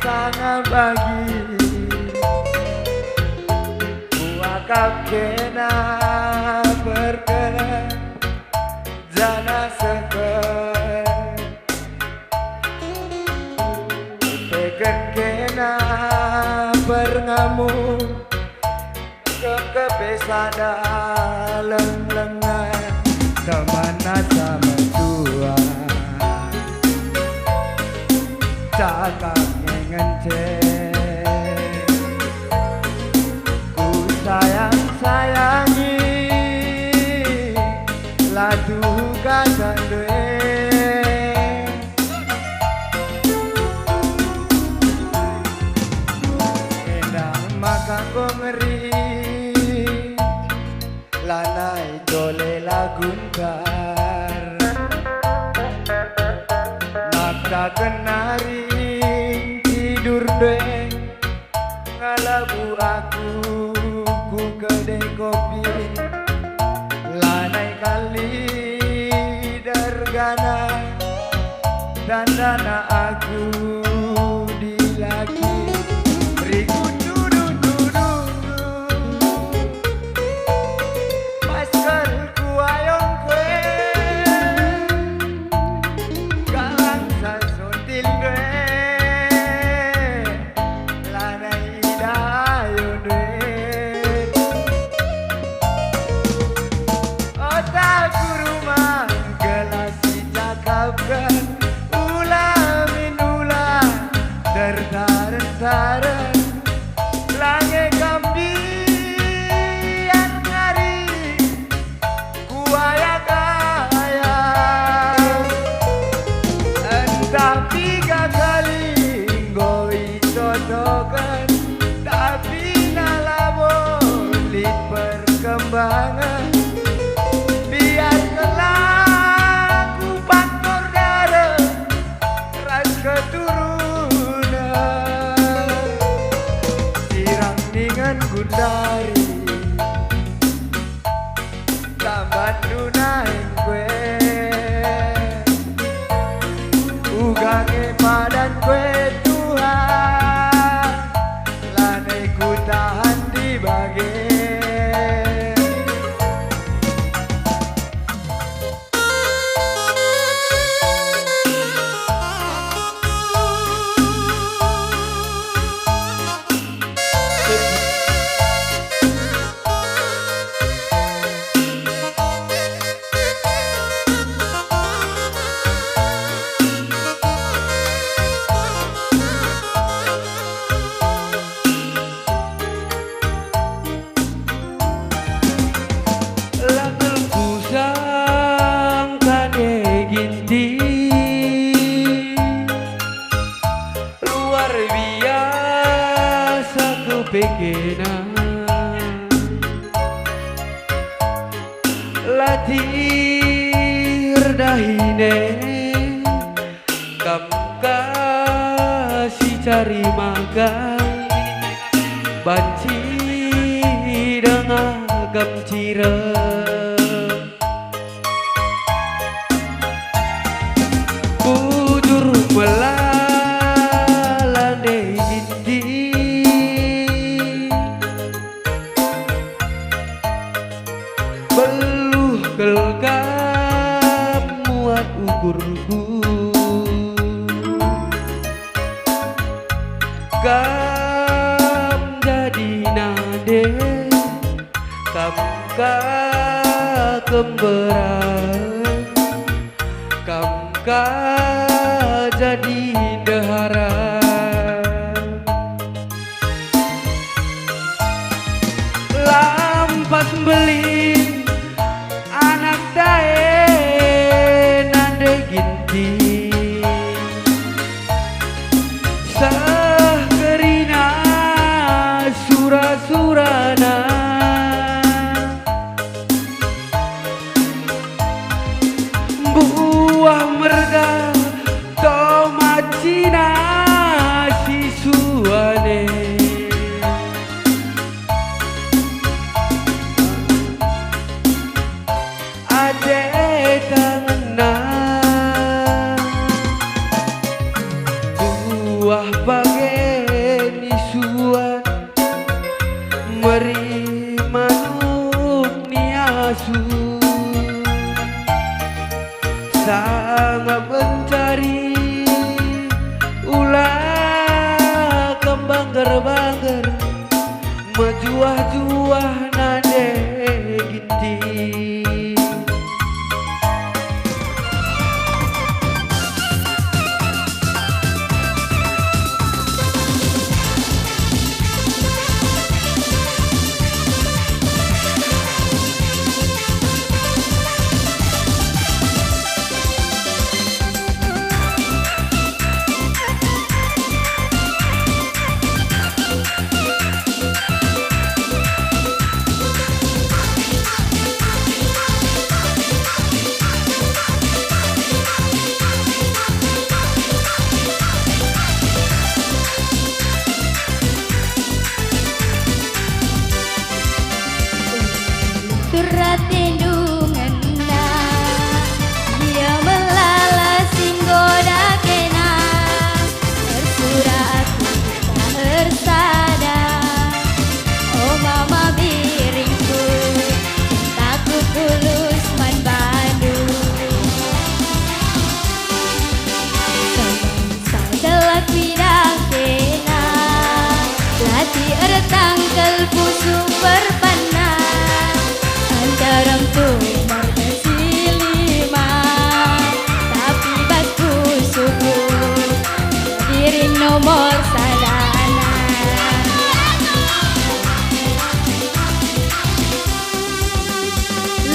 sangat bagi Buakap kena berkenan Jana seker Teken kena berngamu Kekepesa dalam lengan Kemana sama tua Cakap ngencet Ku sayang-sayangi Ladu kata duit Endang makan ko ngeri Lanai dole laguntar Nakta kenari tidur deh Ngalabu aku ku kedai kopi Lanai kali dergana Dan dana aku dilaki Beriku duduk-duduk Masker ku ayong kue Galang sasuntil kue Lanai dayo duit Otak ku rumah gelas dicakapkan Ulah min ulah dertaren-taren Lange kambian ngari Kuaya-kaya Entah 3 kali ngoi cocokan Tapi nalabolit perkembangan Biar kelaku faktor darah Ras keturunan Sirang dengan gundari Tambat dunain kue Ugange padan kue Tuhan Lanai ku tahan di bagian Luar biasa kepekenan Latir dahine Kam kasih cari makan Banci dengan agam cirem Bujur melalane gindi Beluh kelkam muat ukurku Kam jadi nade Kam ka kemberan Kam ka jadi dehara Lampas beli anak dae nande ginti Sah kerina sura-surana Buah merga tomat Cina sisuane Ade tangan buah bagai banger majuah-juah nade giti. Turatendungan na dia melala singgoda kena tersurat tak tersada. Oh mama biringku takut tulus man Bandung sadalak widah kena lati ertangkel pusuk berpana Darang tuh margasi lima tapi basku suku diri nomor sadana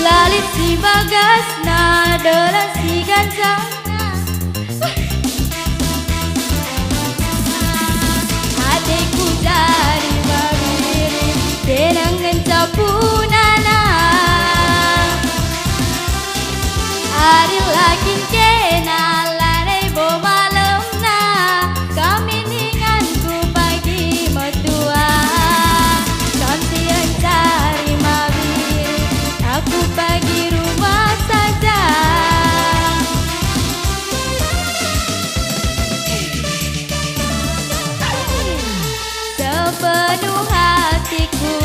lalit si bagas nadalah si gancana adekku dari babiri denangan capunana Ari lakin kena larai bo malam na kami ninganku pagi metua kantian cari mabir aku pagi rumah saja sepenuh hatiku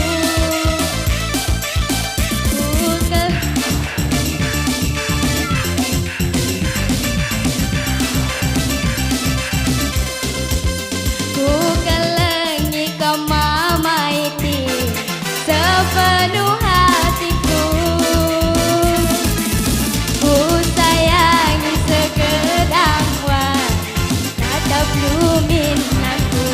sepenuh hatiku ku sayangi segedang wan tatap lumin aku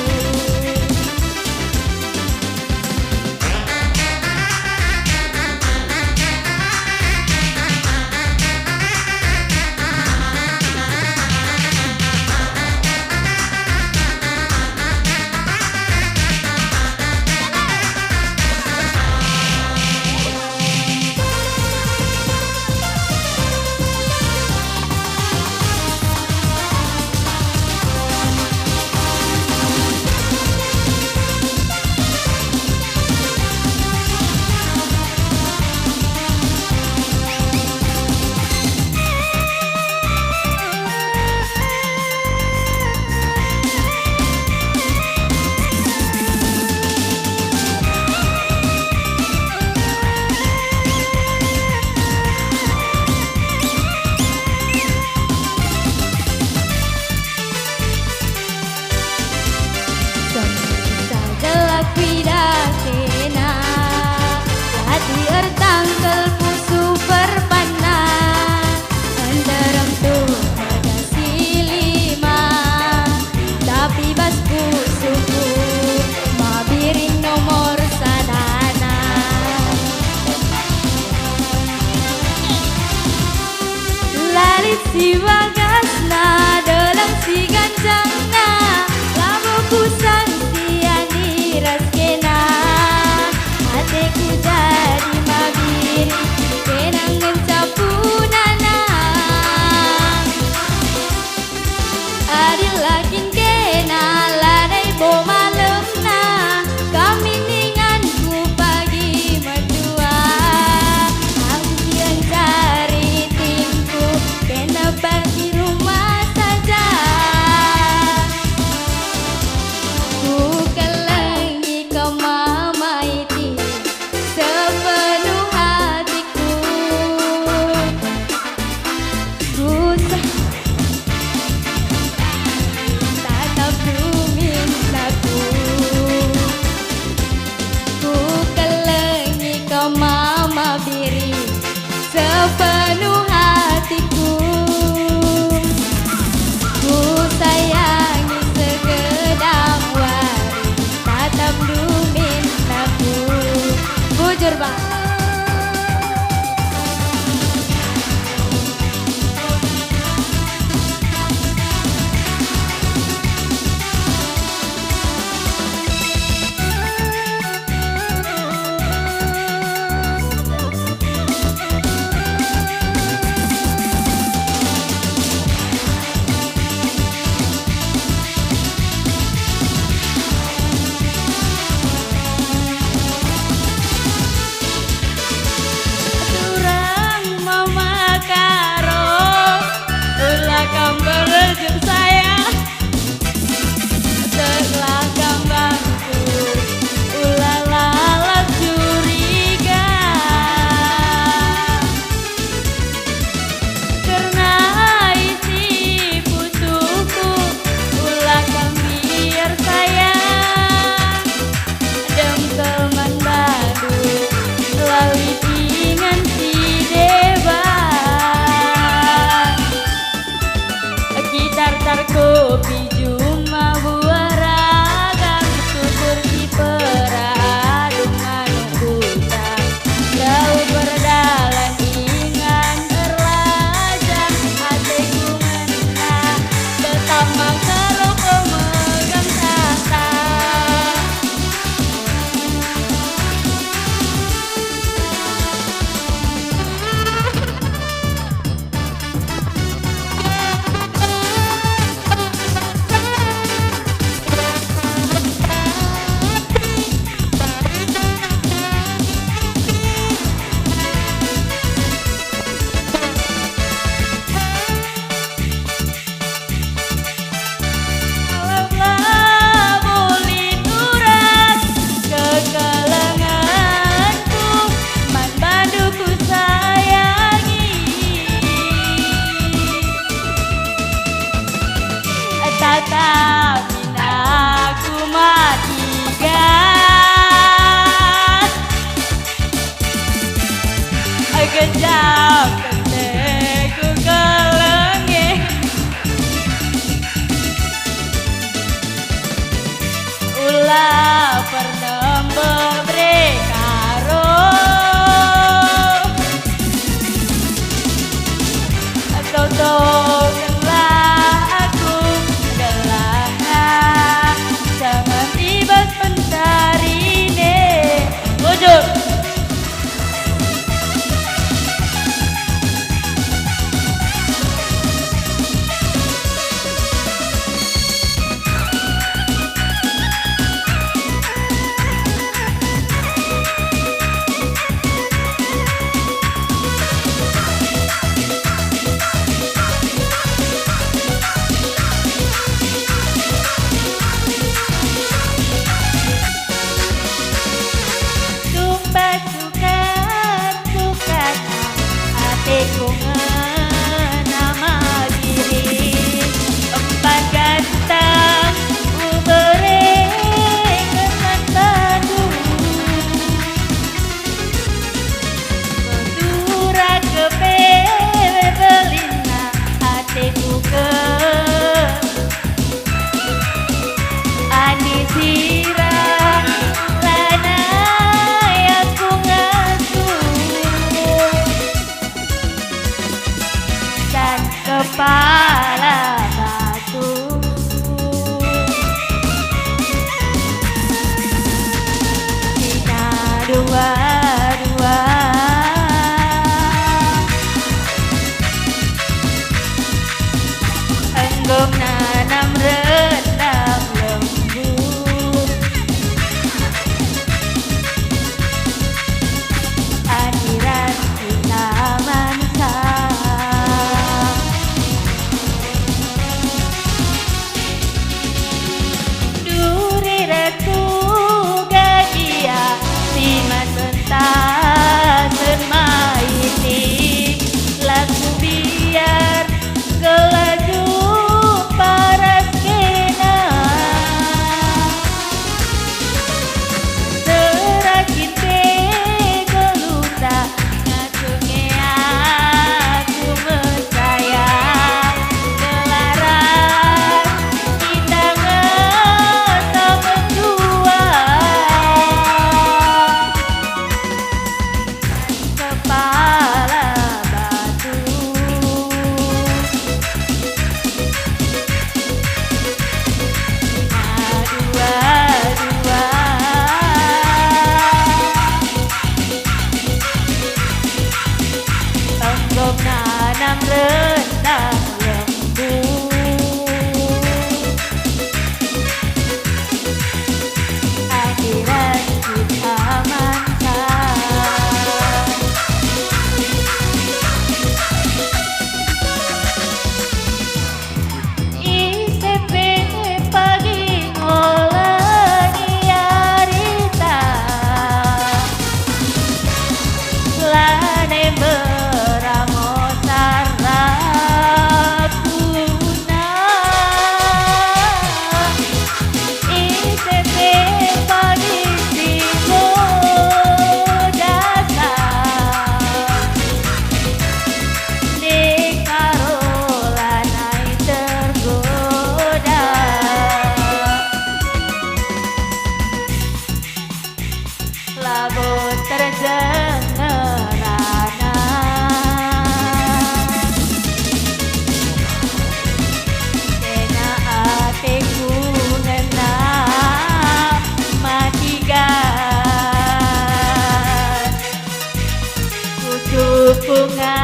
bunga